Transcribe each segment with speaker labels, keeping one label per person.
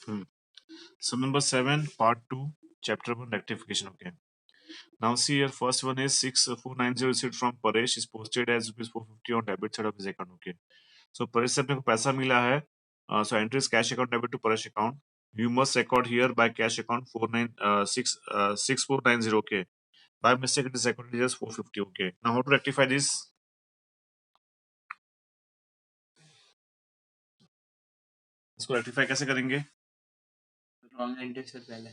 Speaker 1: Hmm. So number 7, part 2, chapter 1, rectification. Okay. Now see here, first one is 6490 received from Paresh is posted as rupees 450 on debit side of his account. Okay. So Paresh से अपने को पैसा मिला है. So entry is cash account debit to Paresh account. You must record here by cash account 6490. Okay. By mistake it is recorded as 450. Okay. Now how to rectify this? इसको rectify कैसे करेंगे?
Speaker 2: Wrong entry से पहले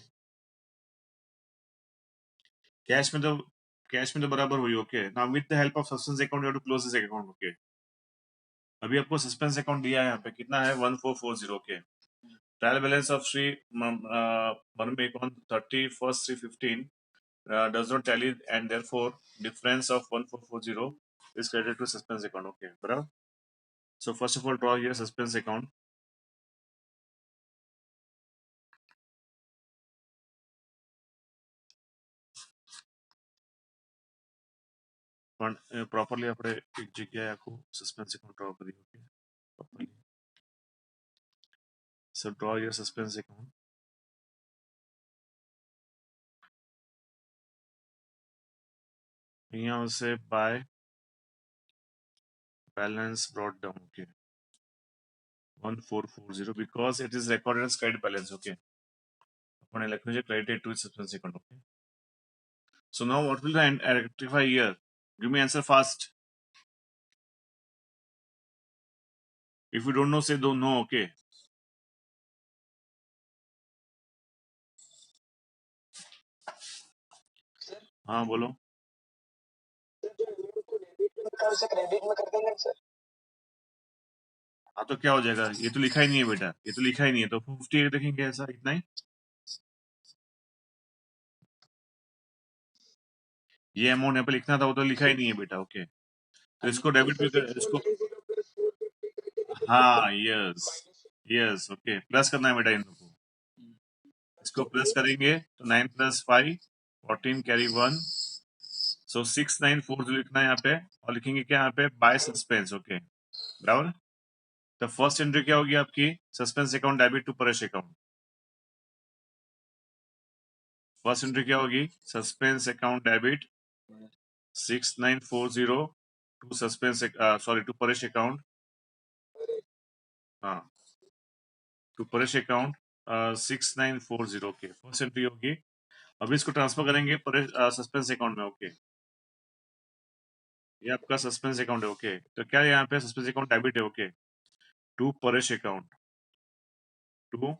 Speaker 1: cash में तो बराबर हुई. Okay. Now with the help of suspense account you have to close this account. Okay. अभी आपको सस्पेंस अकाउंट दिया है यहाँ पे कितना है 1440. Okay. Trial balance of Shri Marmik on 31st 3/15 does not tally and therefore difference of 1440 is credited to suspense account. Okay, बराबर. So first of all draw here suspense account. પણ properly આપણે એક જગ્યાએ આખું suspense account draw કરી. Okay, properly. So draw your suspense account. અહીંયા આવશે by balance brought down. Okay, 1440 because it is recorded as credit balance. Okay, આપણે લખ્યું છે credited to suspense account. Okay. So now what will I rectify here? Give me answer fast. If you don't know, say don't know. Okay. हाँ बोलो.
Speaker 2: Credit में कर देंगे sir.
Speaker 1: हाँ तो क्या हो जाएगा? ये तो लिखा ही नहीं है बेटा, ये तो लिखा ही नहीं है. तो 50 देखेंगे ऐसा इतना ही. ये अमाउंट यहाँ पे लिखना था, वो तो लिखा ही नहीं है बेटा. ओके. तो इसको डेबिट भी कर, इसको हाँ यस यस. ओके प्लस करना है बेटा इन लोगों को. इसको प्लस करेंगे तो 9 + 5 14 कैरी 1. सो 6940 लिखना है यहाँ पे और लिखेंगे क्या यहाँ पे बाय सस्पेंस. ओके बराबर. तो फर्स्ट एंट्री क्या होगी आपकी? Suspense account debit to Paresh account. First entry क्या होगी? Suspense account debit 6940 to suspense sorry to Paresh account. हाँ to Paresh account 6940. Okay first entry होगी. अभी इसको ट्रांसफर करेंगे परेश सस्पेंस अकाउंट में. ओके ये आपका सस्पेंस अकाउंट है. ओके तो क्या यहाँ पे सस्पेंस अकाउंट डेबिट है. Okay to Paresh account, to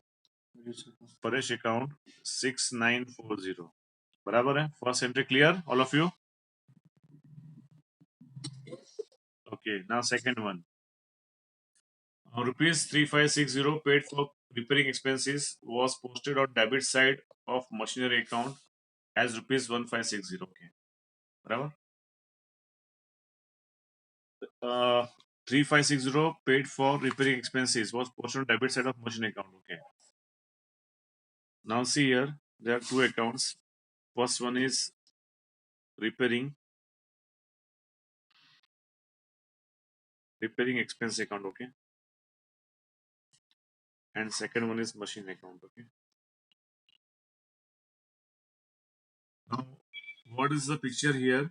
Speaker 1: Paresh account 6940 बराबर है. First entry clear all of you. Okay, now second one. Rupees 3560 paid for repairing expenses was posted on debit side of machinery account as rupees 1560. Okay, बराबर. 3560 paid for repairing expenses was posted on debit side of machinery account. Okay. Now see here, there are two accounts. First one is repairing expense account. Okay. And second one is machine account. Okay. Now, what is the picture here?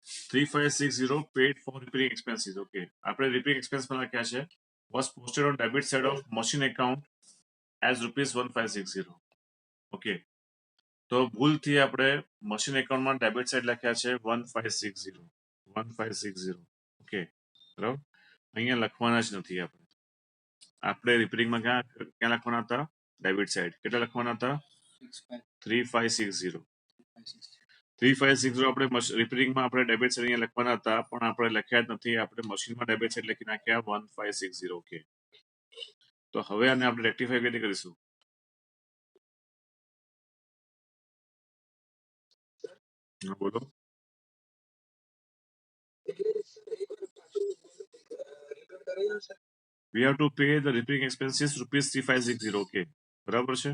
Speaker 1: 3560 paid for repairing expenses. Okay. આપણે repairing expense માં क्या છે? Was posted on debit side of machine account as rupees 1560. Okay. તો ભૂલથી આપણે machine એકાઉન્ટમાં debit side લખ્યા છે 1560. 1560. ઓકે બરાબર. અહીંયા લખવાના જ નથી આપણે. આપણે રિપેરિંગમાં ક્યાં લખવાના હતા? Debit side. કેટલા લખવાના હતા? 3560. 3560 આપણે રિપેરિંગમાં આપણે ડેબિટ સાઇડ અહીંયા લખવાના હતા, પણ આપણે લખ્યા જ નથી. આપણે મશીનમાં ડેબિટ સાઇડ લખી નાખ્યા 1560. ઓકે તો હવે આને આપણે રેક્ટિફાઈ કેવી રીતે કરીશું? હા બોલો. We have to pay the repairing expenses rupees 3560. Okay બરાબર છે.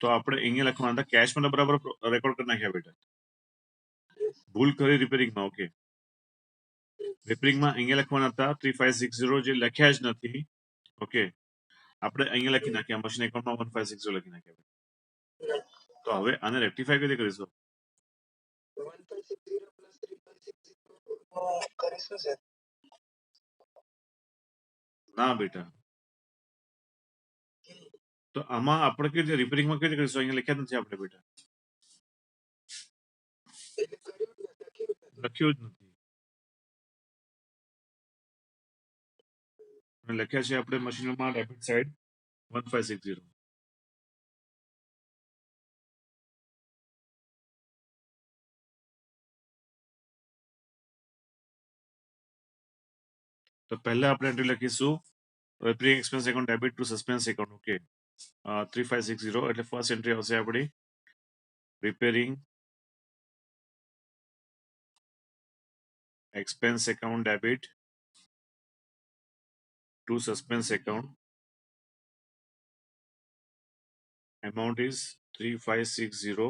Speaker 1: તો આપણે અહીંયા લખવાના હતા કેશમાં તો બરાબર રેકોર્ડ કરી નાખ્યા બેટા. ભૂલ કરી રિપેરિંગમાં. ઓકે રિપેરિંગમાં અહીંયા લખવાના હતા 3560 જે લખ્યા જ નથી. ઓકે આપણે અહીંયા લખી નાખ્યા મશીન એકાઉન્ટમાં 1560 લખી નાખ્યા. તો હવે આને રેક્ટિફાય કઈ રીતે કરીશું?
Speaker 2: 1560 plus 3560 કરીશું સર.
Speaker 1: ના બેટા, તો આમાં આપણે કેવી રીતે રિપેરિંગમાં કેવી રીતે કરીશું? અહીંયા લખ્યા નથી આપણે બેટા, લખ્યું જ નથી. લખ્યા છે આપણે મશીનમાં ડેબિટ સાઇડ 1560. તો પહેલા આપણે એન્ટ્રી લખીશું repairing expense account debit to suspense account. Okay, 3560 એટલે ફર્સ્ટ એન્ટ્રી આવશે આપણી repairing expense account debit to suspense account. Amount is 3560.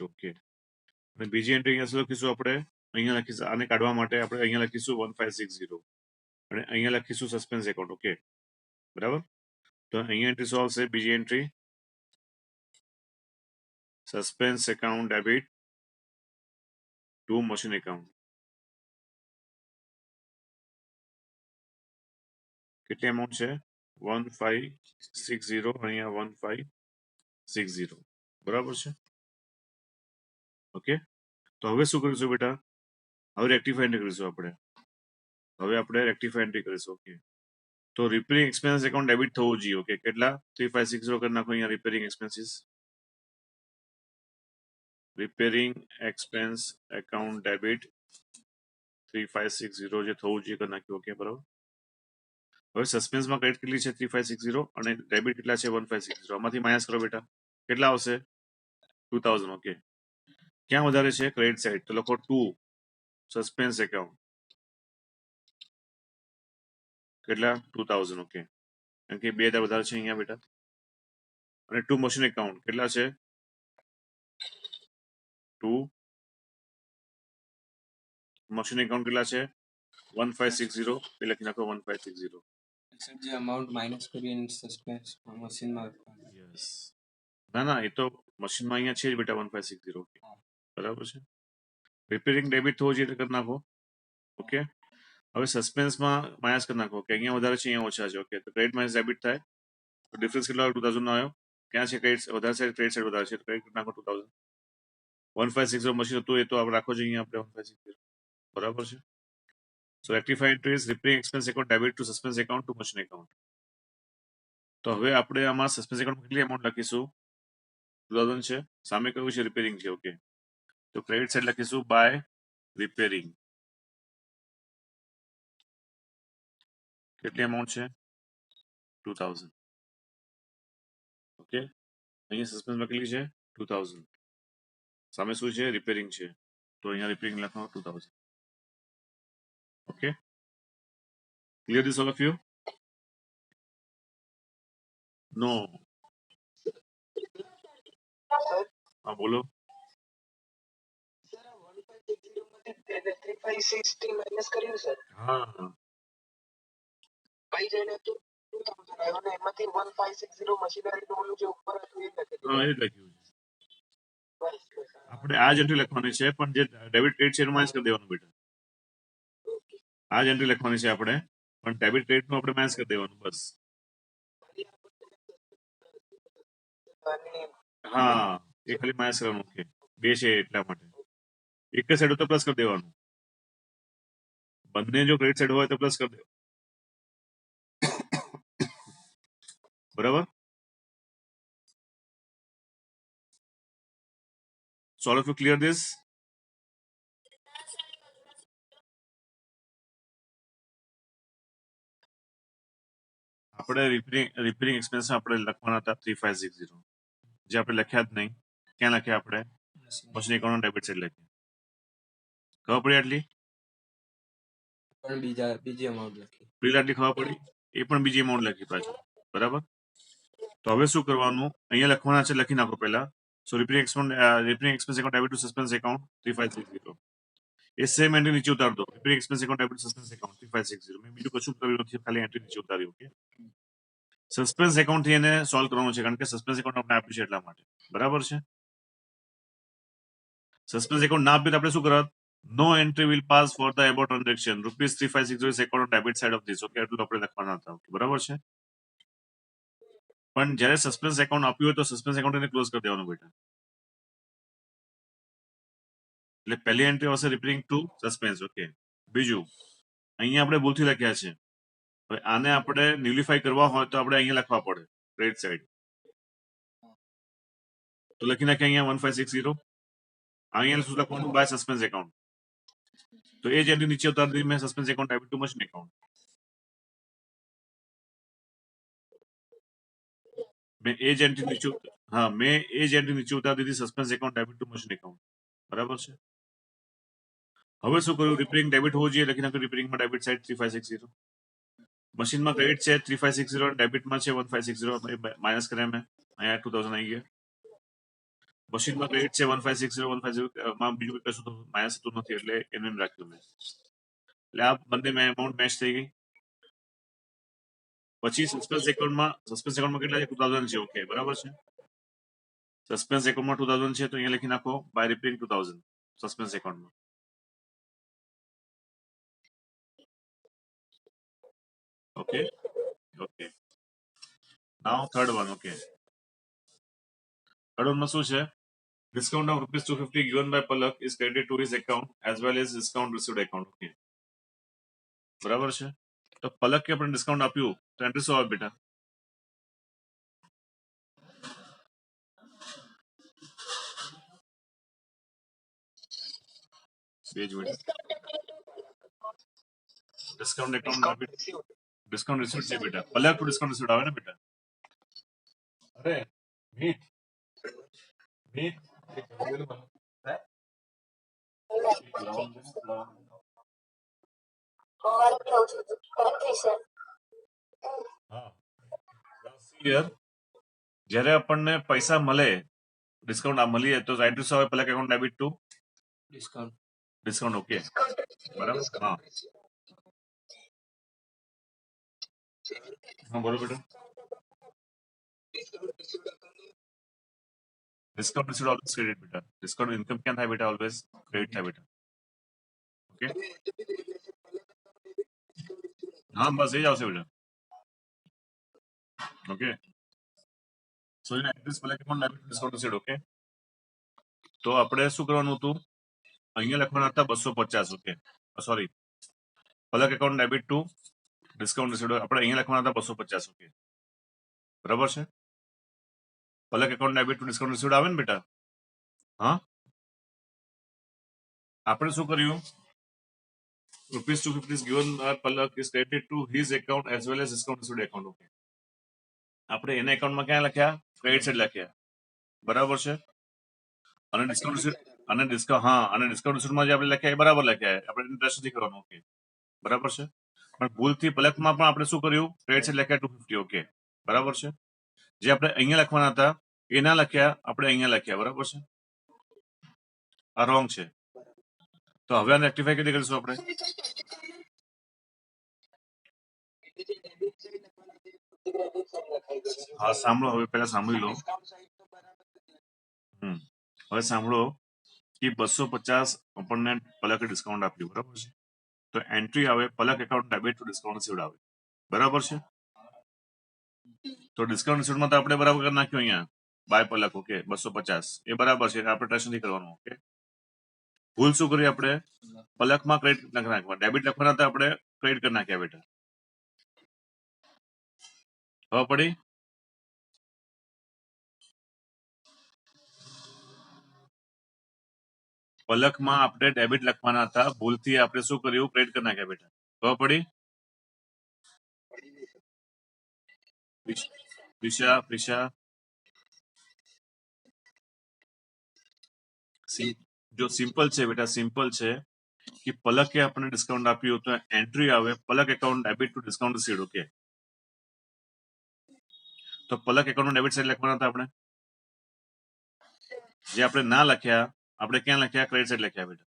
Speaker 1: Okay. અને બીજી એન્ટ્રી અહીંયા શું લખીશું આપણે? અહીંયા લખીશું આને કાઢવા માટે આપણે અહીંયા લખીશું 1560 અને અહીંયા લખીશું સસ્પેન્સ એકાઉન્ટ. ઓકે, બરાબર. તો અહીંયા એન્ટ્રી શું આવશે? બીજી entry suspense account debit to machine account. કેટલી અમાઉન્ટ છે? 1560 અહીંયા 1560. બરાબર છે. ઓકે, તો હવે શું કરીશું બેટા? હવે રેક્ટિફાઈ એન્ટ્રી કરીશું આપણે. રેક્ટિફાઈ એન્ટ્રી કરીશું. ઓકે, તો રિપેરિંગ એક્સપેન્સ એકાઉન્ટ ડેબિટ થવું જોઈએ. ઓકે, કેટલા? 3560 કરી નાખો અહીંયા repairing expenses. Repairing expense account debit 3560 જે થવું જોઈએ કરી નાખ્યું. ઓકે, બરાબર. હવે સસ્પેન્સમાં ક્રેડિટ કેટલી છે? 3560 અને ડેબિટ કેટલા છે? 1560. આમાંથી માઇનસ કરો બેટા, કેટલા આવશે? 2000. ઓકે, ક્યાં વધારે છે? Credit side. તો લખો 2 સસ્પેન્સ એકાઉન્ટ. કેટલા? 2000. ઓકે, કારણ કે 2000 વધારે છે અહીંયા બેટા. અને 2 મશીન એકાઉન્ટ કેટલા છે? 2 મશીન એકાઉન્ટ કેટલા છે? 1560. એ લખી નાખો 1560.
Speaker 2: સર જે અમાઉન્ટ માઇનસ કરી એની સસ્પેન્સ મશીનમાં
Speaker 1: યસ. ના ના, એ તો મશીનમાં અહીંયા છે જ બેટા 1560. ઓકે, બરાબર છે. રિપેરિંગ ડેબિટ થવો જોઈએ કરી નાખો. ઓકે, હવે સસ્પેન્સમાં માઇનસ કરી નાખો કે અહીંયા વધારે છે અહીંયા ઓછા છે. ઓકે, તો ક્રેડિટ માઇનસ ડેબિટ થાય તો ડિફરન્સ કેટલો આવ્યો? 2000 નો આવ્યો. ક્યાં છે ક્રેડિટ વધારે છે? ક્રેડિટ સાઇડ વધારે છે, તો ક્રેડિટ નાખો 2000. 1560 મશીન હતું એ તો આપણે રાખો જોઈએ અહીંયા આપણે 1560. બરાબર છે. So rectify entry is repairing expense account debit to suspense account to machine account. તો હવે આપણે આમાં સસ્પેન્સ એકાઉન્ટ કેટલી અમાઉન્ટ લખીશું? 2000 છે. સામે કયું છે? રિપેરિંગ છે. ઓકે, તો ક્રેડિટ સાઇડ લખીશું બાય રિપેરિંગ. કેટલી અમાઉન્ટ છે? 2000. ઓકે, અહીંયા સસ્પેન્સમાં કેટલી છે? 2000. સામે શું છે? રિપેરિંગ છે. તો અહીંયા રિપેરિંગ લખો 2000. Okay, clear this all of you? No. હા બોલો.
Speaker 2: સર 1560 માંથી 3560 માઇનસ કર્યું સર.
Speaker 1: હા,
Speaker 2: પાઈ જઈને તો 2000 આવ્યો ને એમાંથી 1560 મશીનરી ઓલું જે ઉપર હતું એ લખી
Speaker 1: હા, એ જ લખ્યું છે. આપણે આ જ એન્ટ્રી લખવાની છે, પણ જે ડેબિટ ક્રેડિટ છે એનું માઇનસ કરી દેવાનું બેટા. આ જ એન્ટ્રી લખવાની છે આપણે, પણ ડેબિટ ક્રેડિટ નું આપણે માઇનસ કરી દેવાનું બસ. હા, એ ખાલી માઇનસ કરવાનું. ઓકે, બે છે એટલા માટે. એક જ સાઈડ તો પ્લસ કરી દેવાનું. બંને જો ક્રેડિટ સાઈડ હોય તો પ્લસ કરી દેવાનું. બરાબર. So all of you clear this? આપણે રિપેરિંગ એક્સપેન્સ આપણે લખવાના હતા 3560, જે આપણે લખ્યા જ નહીં. ક્યાં લખ્યા આપણે? મશીન એકાઉન્ટ ડેબિટ સાઈડ લખ્યા. ખબર પડી આટલી?
Speaker 2: પણ બીજી અમાઉન્ટ લખી.
Speaker 1: પેલા આટલી ખબર પડી, એ પણ બીજી અમાઉન્ટ લખી પાછું. બરાબર. તો હવે શું કરવાનું? અહીંયા લખવાના છે, લખી નાખો પહેલા. So repairing expense account debit to suspense account 3560. એ સેમ એન્ટ્રી નીચે ઉતાર દો. Repairing expense account debit suspense account 3560. મેં બીજું કશું કર્યું નથી, ખાલી એન્ટ્રી નીચે ઉતારી. ઓકે, સસ્પેન્સ એકાઉન્ટ થી એને સોલ્વ કરવાનું છે, કારણ કે સસ્પેન્સ એકાઉન્ટ આપણે આપ્યું છે એટલા માટે. બરાબર છે. સસ્પેન્સ એકાઉન્ટ ના આપ્યું તો આપણે શું કરત? No entry will pass for the above transaction ₹3560 is account on debit side of this. Okay, એટલું આપણે લખવાના હતા. ઓકે, બરાબર છે. પણ જ્યારે સસ્પેન્સ એકાઉન્ટ આપ્યું હોય તો સસ્પેન્સ એકાઉન્ટ એને ક્લોઝ કરી દેવાનું બેટા. એટલે પહેલી એન્ટ્રી આવશે રિપેરિંગ ટુ સસ્પેન્સ. ઓકે, બીજું અહીંયા આપણે ભૂલથી લખ્યા છે. હવે આને આપણે ન્યુલિફાઈ કરવા હોય તો આપણે અહીંયા લખવા પડે ક્રેડિટ સાઈડ. તો લખી નાખીએ અહીંયા 1560. અહીંયા શું લખવાનું? By suspense account. તો એ જ એન્ટ્રી નીચે ઉતારી દીધી મેં, suspense account debit to machine account. મેં એ જ એન્ટ્રી નીચે ઉતારી દીધી suspense account debit to machine account. બરાબર છે. હવે શું કર્યું? રિપેરિંગ ડેબિટ હોવું જોઈએ, લખી નાખ્યું રિપેરિંગમાં ડેબિટ સાઈડ 3560. મશીનમાં ક્રેડિટ છે 3560, ડેબિટમાં છે 1560. માઇનસ કર્યા મેં, અહીંયા 2000 આવી ગયા. મશીનમાં ક્રેડિટ છે 1560 માં બીજું કશું તો માઇનસ થતું નથી, એટલે એને રાખ્યું મેં. એટલે આ બંને મેં એમાઉન્ટ મેચ થઈ ગઈ. પછી સસ્પેન્સ એકાઉન્ટમાં કેટલા છે? 2000 છે. ઓકે, બરાબર છે. સસ્પેન્સ એકાઉન્ટમાં 2000 છે, તો અહીંયા લખી નાખો બાય રિપેરિંગ 2000 સસ્પેન્સ એકાઉન્ટમાં. Okay, okay. Now third one. Okay, third વનમાં શું છે? Discount of ₹250 given by Palak is credited to his account as well as discount received account. Okay, બરાબર છે. તો પલકે આપણે ડિસ્કાઉન્ટ આપ્યું તો એન્ટ્રી શું આવે બેટા? પેજ બેટા discount account debit discount received છે બેટા. પલક ટુ ડિસ્કાઉન્ટ રિસીવ્ડ આવે ને બેટા? અરે મીટ જ્યારે આપણને પૈસા મળે, ડિસ્કાઉન્ટ મળી જાય તો એન્ટ્રી શું આવે? Palak account debit to discount. Okay, બરાબર. હા, હા, બોલો બેટા. ડિસ્કાઉન્ટ રિસીવ્ડ ઓલવેઝ ક્રેડિટ બેટા. ડિસ્કાઉન્ટ ઇન્કમ ક્યાં થાય બેટા? ઓલવેઝ ક્રેડિટ થાય બેટા. ઓકે, હા, બસ એ જ આવશે બેટા. ઓકે, સો એના entries Palak account debit discount received. Okay, તો આપણે શું કરવાનું હતું? અહીંયા લખવાના હતા 250. Okay, sorry, Palak account debit to discount received આપણે અહીંયા લખવાના હતા 250. ઓકે, બરાબર છે. Palak account debit to discount received આવે ને બેટા? હા, આપણે શું કર્યું? ₹250 given by Palak is credited to his account as well as discount received account. Okay, આપણે એના એકાઉન્ટમાં ક્યાં લખ્યા? ક્રેડિટ સાઈડ લખ્યા. બરાબર છે. અને ડિસ્કાઉન્ટ રિસીવ્ડમાં જે આપણે લખ્યા એ બરાબર લખ્યા, આપણે ઇન્ટરેસ્ટ નથી કરવાનું. ઓકે, બરાબર છે. પણ ભૂલથી પલકમાં પણ આપણે શું કર્યું? ક્રેડિટ સાઈડ લખ્યા 250. ઓકે, બરાબર છે. જે આપણે અહીંયા લખવાના હતા એ ના લખ્યા, આપણે અહીંયા લખ્યા. બરાબર છે. આ રોંગ છે. તો હવે આને રેક્ટિફાઈ કઈ રીતે કરીશું આપણે? હા, સાંભળો, હવે પહેલા સાંભળી લો. હવે સાંભળો કે 250 આપણને પલકે ડિસ્કાઉન્ટ આપ્યું. બરાબર છે. તો એન્ટ્રી આવે Palak account debit to discount received આવે. બરાબર છે. તો ડિસ્કાઉન્ટ રિસીવ્ડમાં તો આપણે બરાબર કરી નાખ્યું અહીંયા બાય પલક. ઓકે, 250 એ બરાબર છે, આપણે ટેસ્ટ નથી કરવાનું. ઓકે, ભૂલ શું કરી આપણે? પલકમાં ક્રેડિટ નાખવા, ડેબિટ લખવાના હતા, આપણે ક્રેડિટ કરી નાખ્યા બેટા. હવે પડી? પલકમાં આપણે ડેબિટ લખવાના હતા, ભૂલથી આપણે શું કર્યું? ક્રેડિટ કરી નાખ્યા બેટા. ખબર પડી? પ્રિશા જો સિમ્પલ છે બેટા, સિમ્પલ છે કે પલકે આપણને ડિસ્કાઉન્ટ આપ્યું તો એન્ટ્રી આવે Palak account debit to discount received. Okay, તો પલક એકાઉન્ટ ડેબિટ સાઈડ લખવાના હતા આપણે, જે આપણે ના લખ્યા, આપણે ક્યાં લખ્યા? ક્રેડિટ સાઈડ લખ્યા બેટા.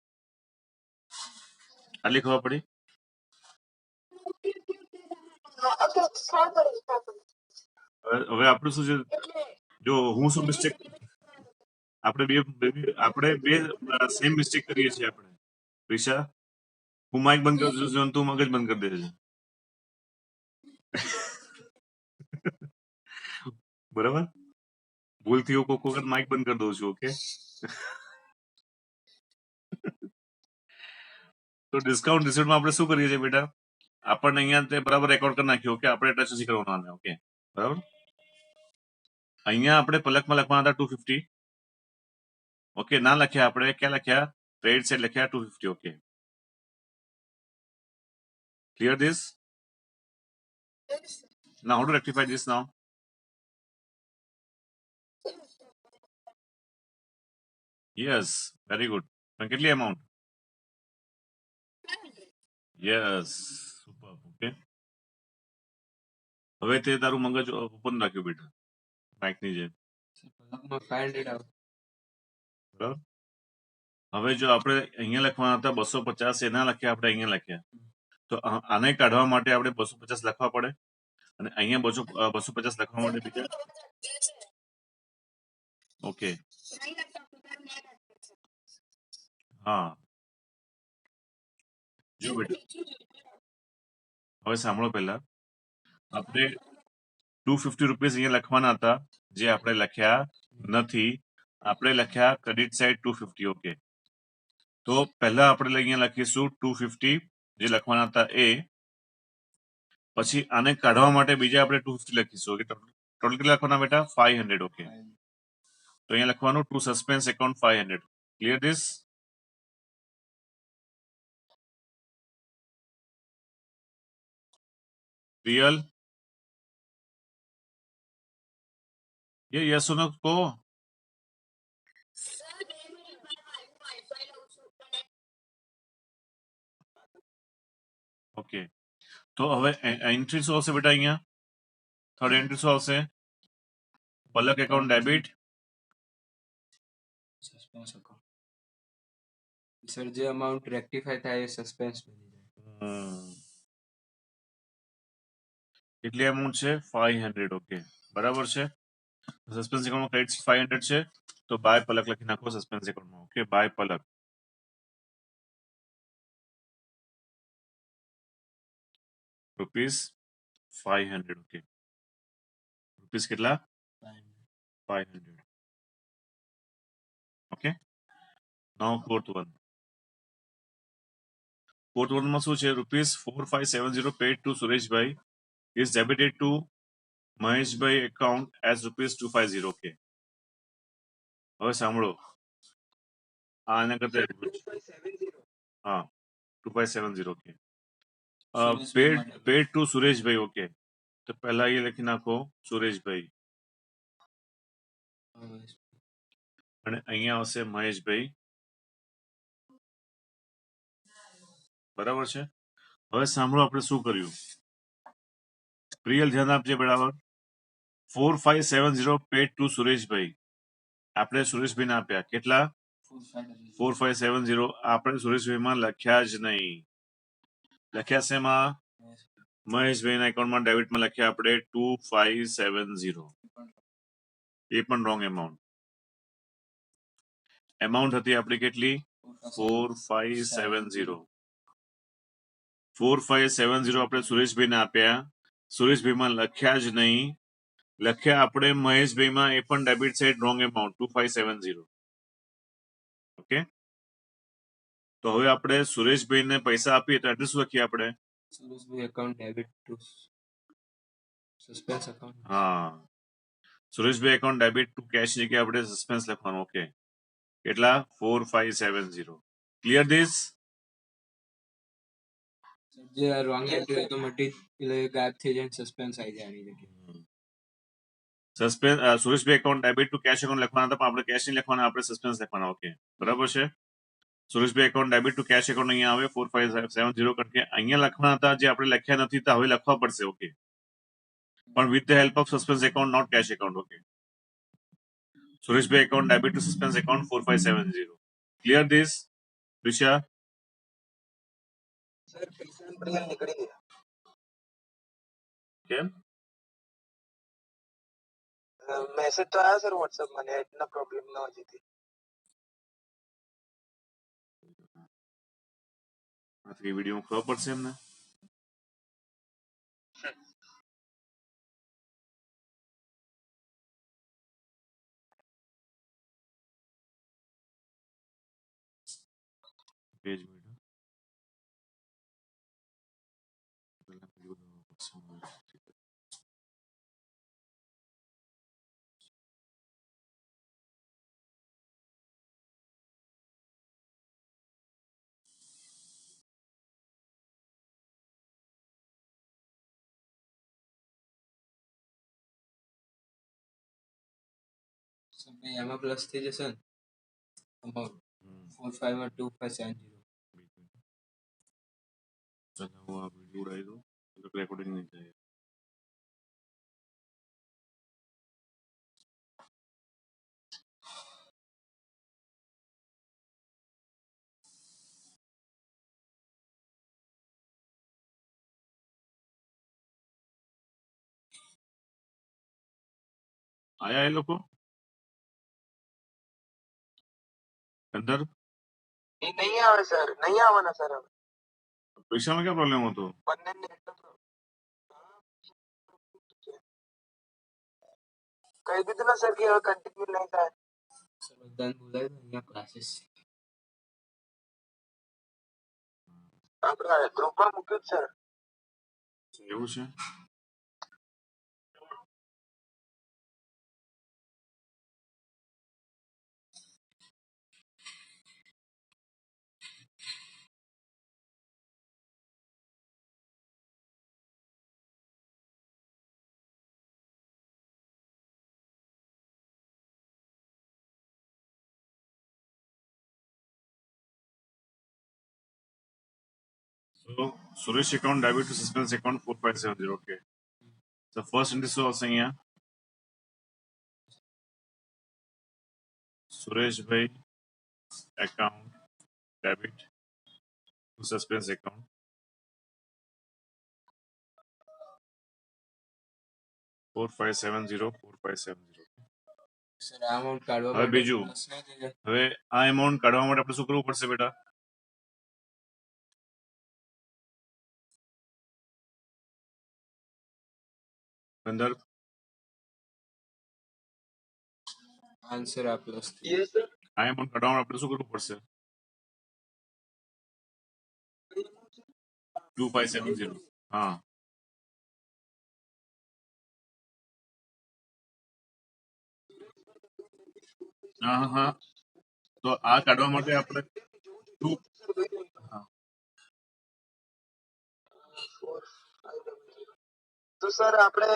Speaker 1: આટલી ખબર પડી?
Speaker 2: ઓકે સોલ્વ કરી.
Speaker 1: હવે આપણે શું છે, જો હું શું મિસ્ટેક, આપણે બે સેમ મિસ્ટેક કરીએ છીએ આપણે. રિશા, હું માઇક બંધ કરી દઉં છું અને તું મગજ બંધ કરી દે છે. બરાબર, ભૂલથી હું કોક વખત માઇક બંધ કરી દઉં છું. ઓકે, તો ડિસ્કાઉન્ટ રિસીપ્ટમાં આપણે શું કરીએ છીએ બેટા, આપણને અહીંયા તે બરાબર રેકોર્ડ કરી નાખ્યું. ઓકે, આપણે ટચ નથી કરવાનું. ઓકે, બરાબર. અહીંયા આપણે પલકમાં લખવાના હતા 250. ઓકે, ના લખ્યા આપણે, ક્યાં લખ્યા? ક્રેડિટ સાઇડ લખ્યા 250. Okay, clear this? Now how to rectify this now? Yes, very good. પણ કેટલી amount? Yes, super. Okay, હવે તે તારું મગજ ઓપન રાખ્યું બેટા, માઇક ની જેમ. બરાબર. હવે જો આપણે અહીંયા લખવાના હતા 250, એના લખ્યા આપણે અહીંયા લખ્યા, તો આને કાઢવા માટે આપણે 250 લખવા પડે અને અહીંયા 250 લખવા માટે બીજા. ઓકે, હા, જો બેટા હવે સાંભળો, પહેલા આપણે 250 રૂપીસ અહીંયા લખવાના હતા, જે આપણે લખ્યા નથી. આપણે લખ્યા ક્રેડિટ સાઇડ 250. ઓકે, તો પહેલા આપણે અહીંયા લખીશું 250, જે લખવાના હતા એ. પછી આને કાઢવા માટે બીજા આપણે 250 લખીશું. ઓકે, ટોટલ કેટલા લખવાના બેટા? 500. ઓકે, તો અહીંયા લખવાનું to suspense account 500. Clear this? Real? ये यस नो को. ओके, तो હવે એન્ટ્રી શું આવશે બેટા? અહીંયા થર્ડ એન્ટ્રી શું આવશે? Palak account debit.
Speaker 3: Suspense account. Sir, જે અમાઉન્ટ રેક્ટિફાઈ થાય એ સસ્પેન્સ બની જાય.
Speaker 1: કેટલી અમાઉન્ટ છે? 500. ઓકે, બરાબર છે. સસ્પેન્સ એકાઉન્ટમાં ક્રેડિટ 500 છે, તો બાય પલક લખી નાખો સસ્પેન્સ એકાઉન્ટમાં. Okay, by Palak. ₹500. Okay, rupees કેટલા? 500. Okay, now fourth one. Fourth વનમાં શું છે? ₹4570 paid to Sureshbhai is debited to Maheshbhai account as ₹250. Okay, હવે સાંભળો, આના કરતા હા 2570. Okay, paid to Sureshbhai. Okay, તો પહેલા એ લખી નાખો સુરેશભાઈ અને અહીંયા આવશે મહેશભાઈ. બરાબર છે. હવે સાંભળો આપણે શું કર્યું. પ્રિયલ ધ્યાન આપજે બરાબર. 4570 પેડ ટુ સુરેશભાઈ આપણે સુરેશભાઈને આપ્યા. કેટલા? 4570. આપણે સુરેશભાઈમાં લખ્યા જ નહીં. લખ્યા છે એમાં મહેશભાઈના એકાઉન્ટમાં ડેબિટમાં લખ્યા આપણે 2570. એ પણ રોંગ એમાઉન્ટ. એમાઉન્ટ હતી આપણી કેટલી? 4570. 4570 આપણે સુરેશભાઈને આપ્યા. સુરેશભાઈમાં લખ્યા જ નહીં. લખ્યા આપણે મહેશભાઈમાં, એ પણ debit side wrong amount 2570. Okay, તો હવે આપણે સુરેશભાઈને પૈસા આપીએ તો એડ્રેસ શું લખીએ આપણે?
Speaker 3: Sureshbhai account debit to suspense account.
Speaker 1: હા, Sureshbhai account debit to cash જગ્યાએ આપણે સસ્પેન્સ લખવાનું. ઓકે, કેટલા? 4570. Clear this?
Speaker 3: જે રોંગ એન્ટ્રી હોય તો મટી ગાયબ થઈ જાય, સસ્પેન્સ આવી જાય આની જગ્યાએ.
Speaker 1: Suspense Sureshbhai account debit to cash account લખવાના હતા, પણ આપણે કેશ નહીં લખવાના, આપણે સસ્પેન્સ લખવાના. ઓકે, બરાબર છે. Sureshbhai account debit to cash account અહીંયા આવે 4570 કરકે અહીંયા લખવાના હતા, જે આપણે લખ્યા નથી તો હવે લખવા પડશે. ઓકે, પણ with the help of suspense account, not cash account. Okay, Sureshbhai account debit to suspense account 4570. Clear this Risha?
Speaker 2: Sir પૈસા પ્રિયલ નીકળી ગયા
Speaker 1: કેમ?
Speaker 2: મેસેજ તો આવ્યા સર વોટ્સએપમાં નેટના પ્રોબ્લેમ ન હતી તે.
Speaker 1: આથી વિડીયો ખબર પડશે એમને. પેજ વિડીયો પહેલા વિડીયો પડશે.
Speaker 3: એમાં પ્લસ થઈ જશે ને અમાઉન્ટ 45 માં 2570.
Speaker 1: ચાલો હું આ વિડીયો ઉડાવી દઉં તો રેકોર્ડિંગ નહીં થાય. આયા એ લોકો અંદર
Speaker 2: એ નહીં આવે સર, નહીં આવવાના સર હવે.
Speaker 1: પૈસામાં ક્યાં પ્રોબ્લેમ હતો?
Speaker 2: બંનેને એટલો કહી દીધું ને સર કે હવે કન્ટિન્યુ નહીં થાય.
Speaker 3: સર બધાને બોલાવી દો, અહીંયા ક્લાસીસ
Speaker 2: આપણે ગ્રુપમાં મૂક્યું જ સર.
Speaker 1: એવું છે. So Suresh account debit to suspense account 4570. Okay. So first entry શું આવશે અહીંયા? Sureshbhai account debit to suspense account 4570.
Speaker 3: Sir આ અમાઉન્ટ કાઢવા
Speaker 1: હવે
Speaker 3: માટે
Speaker 1: બીજું
Speaker 3: plus નહીં થઈ જાય.
Speaker 1: હવે આ એમાઉન્ટ કાઢવા માટે આપણે શું કરવું પડશે બેટા? અંદર
Speaker 3: આન્સર આ પ્લસ થઈ
Speaker 2: યસ સર.
Speaker 1: આ એમાઉન્ટ કાઢવા માટે આપણે શું કરવું પડશે? 2570. હા હા હા તો આ કાઢવા માટે આપણે હા
Speaker 2: તો સર આપણે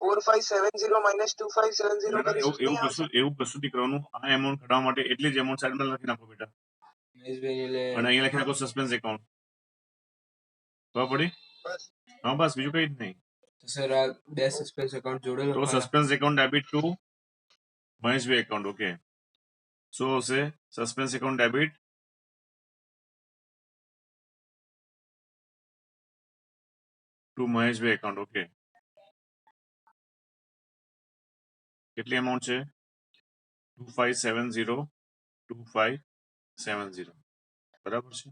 Speaker 2: 4570 માઇનસ 2570
Speaker 1: બેટા
Speaker 2: કરીશું
Speaker 1: એવું
Speaker 2: નહીં આવશે?
Speaker 1: એવું કશું નહીં કરવાનું. આ એમાઉન્ટ કાઢવા માટે એટલી જ એમાઉન્ટ સાઈડમાં લખી નાખો બેટા
Speaker 3: મહેશભાઈ એટલે
Speaker 1: અને અહીંયા લખી નાખો સસ્પેન્સ એકાઉન્ટ. ખબર પડી?
Speaker 2: બસ.
Speaker 1: હા બસ બીજું કઈ જ નહીં.
Speaker 3: તો સર આ બે સસ્પેન્સ એકાઉન્ટ જોડે
Speaker 1: તો
Speaker 3: લખવાના.
Speaker 1: Suspense account debit to Maheshbhai account. Okay શું હશે? Suspense account debit to Maheshbhai account. Okay કેટલી એમાઉન્ટ છે? 2570 બરાબર છે.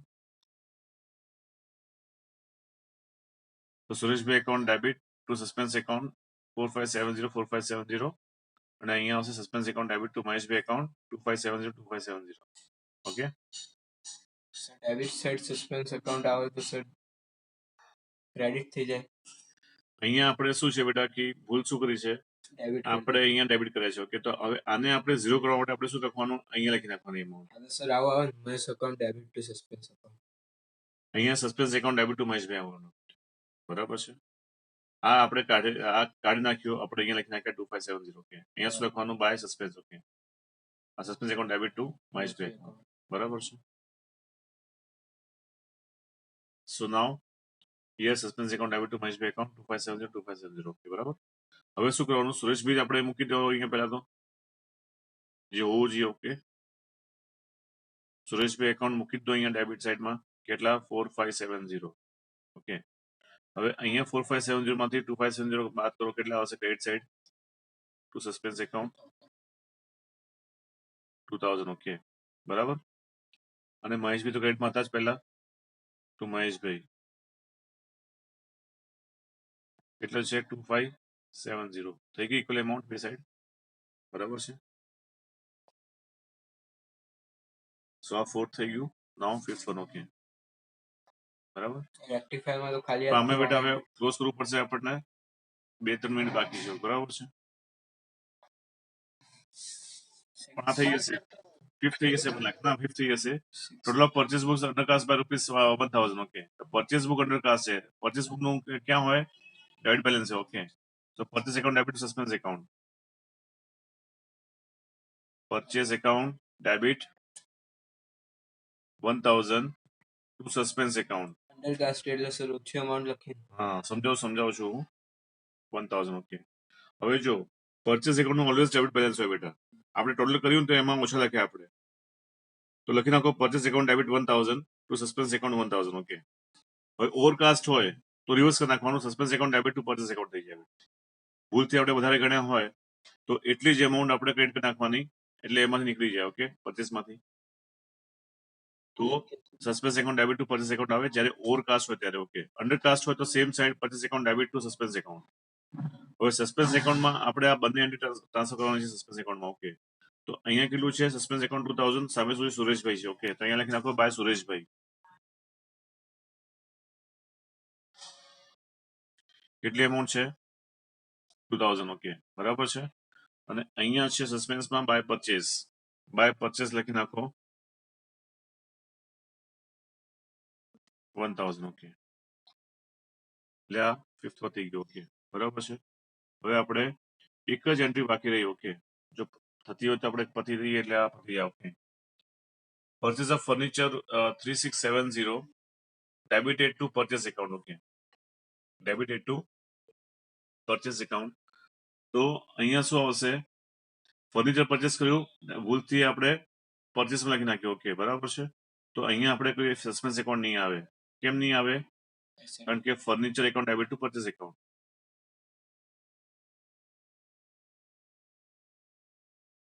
Speaker 1: તો Sureshbhai account debit to suspense account 4570 અને અહીંયા આવશે suspense account debit to Maheshbhai account 2570. Okay
Speaker 3: sir debit side suspense account આવે તો સર ક્રેડિટ થઈ જાય.
Speaker 1: અહીંયા આપણે શું છે બેટા કે ભૂલ શું કરી છે?
Speaker 3: ડેબિટ
Speaker 1: આપણે અહીંયા ડેબિટ કરે છે. ઓકે તો હવે આને આપણે ઝીરો કરવા માટે આપણે શું લખવાનું? અહીંયા લખી નાખવાનું એમાઉન્ટ.
Speaker 3: અને સર આવો આવે ને Mahesh account debit to suspense account.
Speaker 1: અહીંયા સસ્પેન્સ એકાઉન્ટ ડેબિટ ટુ મહેશભાઈ આવવાનું. બરાબર છે. આ આપણે કાઢી નાખ્યું. આપણે અહીંયા લખી નાખ્યા 2570. ઓકે અહીંયા શું લખવાનું? By suspense. ઓકે આ suspense account debit to Maheshbhai account. બરાબર છે. So now here suspense account debit to Maheshbhai account 2570. Okay બરાબર. હવે શું કરવાનું? સુરેશભાઈ આપણે મૂકી દો અહીંયા પહેલા તો જે હોવું જોઈએ. ઓકે સુરેશભાઈ એકાઉન્ટ મૂકી દો અહીંયા ડેબિટ સાઈડમાં. કેટલા 4570 ઓકે હવે અહીંયા 4570 માંથી 2570 બાદ કરો કેટલા આવશે credit side to suspense account 2000 okay બરાબર અને મહેશભાઈ તો ક્રેડિટમાં હતા જ પહેલા તો મહેશભાઈ કેટલો છે 2570 થઈ ગઈ ઇક્વલ એમાઉન્ટ બે સાઈડ બરાબર છે સો આ ફોર્થ થઈ ગયું નાउ ફિફ્થ વન ઓકે બરાબર
Speaker 3: રેક્ટિફાય માં તો ખાલી
Speaker 1: તો
Speaker 3: આ
Speaker 1: આમે
Speaker 3: ત્રણ
Speaker 1: બેટા હવે ક્લોઝ કરવું પડશે આપણને 2-3 મિનિટ બાકી છે બરાબર છે પણ આ થઈ જશે ફિફ્થ થઈ જશે પેલા ના ફિફ્થ થઈ જશે total of purchase books undercast by ₹1000 okay તો પરચેસ બુક અંડર કાસ્ટ છે પરચેસ બુક નું ક્યાં હોય ડેબિટ બેલેન્સ છે ઓકે તો purchase account debit suspense account purchase account debit 1000 to suspense account
Speaker 3: undercast એટલે સર ઓછી amount લખી
Speaker 1: હા સમજાવું છું હું 1000 ઓકે હવે જો પરચેસ એકાઉન્ટ નું ઓલવેઝ ડેબિટ બેલેન્સ હોય બેટા આપણે ટોટલ કર્યું તો એમાં ઓછા લખ્યા આપણે તો લખી નાખો purchase account debit 1000 to suspense account 1000 okay હવે ઓવરકાસ્ટ હોય તો રિવર્સ કરી નાખવાનું suspense account debit to purchase account થઈ જાય ભૂલથી આપણે વધારે ગણ્યા હોય તો એટલી જ એમાઉન્ટ આપણે ક્રેડિટ કરી નાખવાની એટલે એમાંથી નીકળી જાય ઓકે પરચેસ માંથી તો suspense account debit to purchase account આવે જ્યારે ઓવરકાસ્ટ હોય ત્યારે ઓકે અંડરકાસ્ટ હોય તો same side purchase account debit to suspense account હવે સસ્પેન્સ એકાઉન્ટમાં આપણે આ બંને એન્ટ્રી ટ્રાન્સફર કરવાની છે સસ્પેન્સ એકાઉન્ટમાં ઓકે તો અહીંયા કેટલું છે સસ્પેન્સ એકાઉન્ટ 2000 સામે સુધી સુરેશભાઈ છે ઓકે તો અહીંયા લખી નાખો બાય સુરેશભાઈ કેટલી એમાઉન્ટ છે 2000 ઓકે બરાબર છે અને અહીંયા છે સસ્પેન્સમાં બાય પરચેસ લખી નાખો 1000 ઓકે એટલે આ ફિફ્થ પતી ગયો ઓકે બરાબર છે હવે આપણે એક જ એન્ટ્રી બાકી રહી ઓકે જો થતી હોય તો આપણે પતી રહીએ એટલે આ પતી જાય okay purchase of furniture 3670 debited to purchase account okay debited to purchase account તો અહીંયા શું આવશે ફર્નિચર પરચેસ કર્યું ભૂલથી આપણે પરચેસમાં લખી નાખ્યું ઓકે બરાબર છે તો અહીંયા આપણે કોઈ સસ્પેન્સ એકાઉન્ટ નહીં આવે કેમ નહીં આવે કારણ કે furniture account debit to purchase account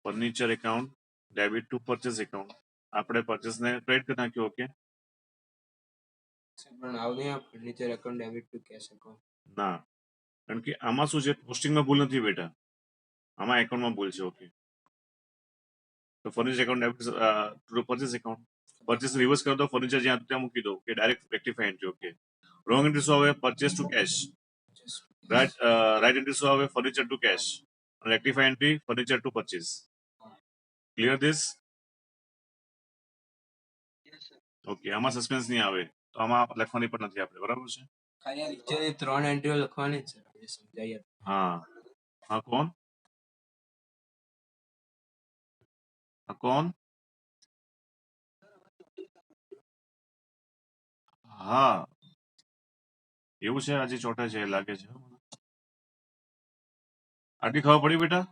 Speaker 1: furniture account debit to purchase account આપણે પરચેસ ને ક્રેડિટ કરી નાખ્યું ઓકે
Speaker 3: પણ આવને furniture account debit to cash account
Speaker 1: ના કારણ કે આમાં શું છે પોસ્ટિંગમાં ભૂલ નથી બેટા આમાં એકાઉન્ટમાં ભૂલ છે ઓકે તો furniture account debit to purchase account purchase reverse કરો તો ફર્નિચર જ્યાં ત્યાં મૂકી દો કે direct rectify entry okay wrong entry શું આવે purchase to cash right entry શું આવે furniture to cash rectify entry furniture to purchase clear this okay આમાં સસ્પેન્સ નહીં આવે તો આમાં લખવાની પણ નથી આપણે બરાબર છે
Speaker 3: ખાલી આ નીચેની ત્રણ એન્ટ્રીઓ લખવાની જ છે સમજાઈ
Speaker 1: હા હા કોણ હા એવું છે આજે ચોટા છે લાગે છે આટલી ખબર પડી બેટા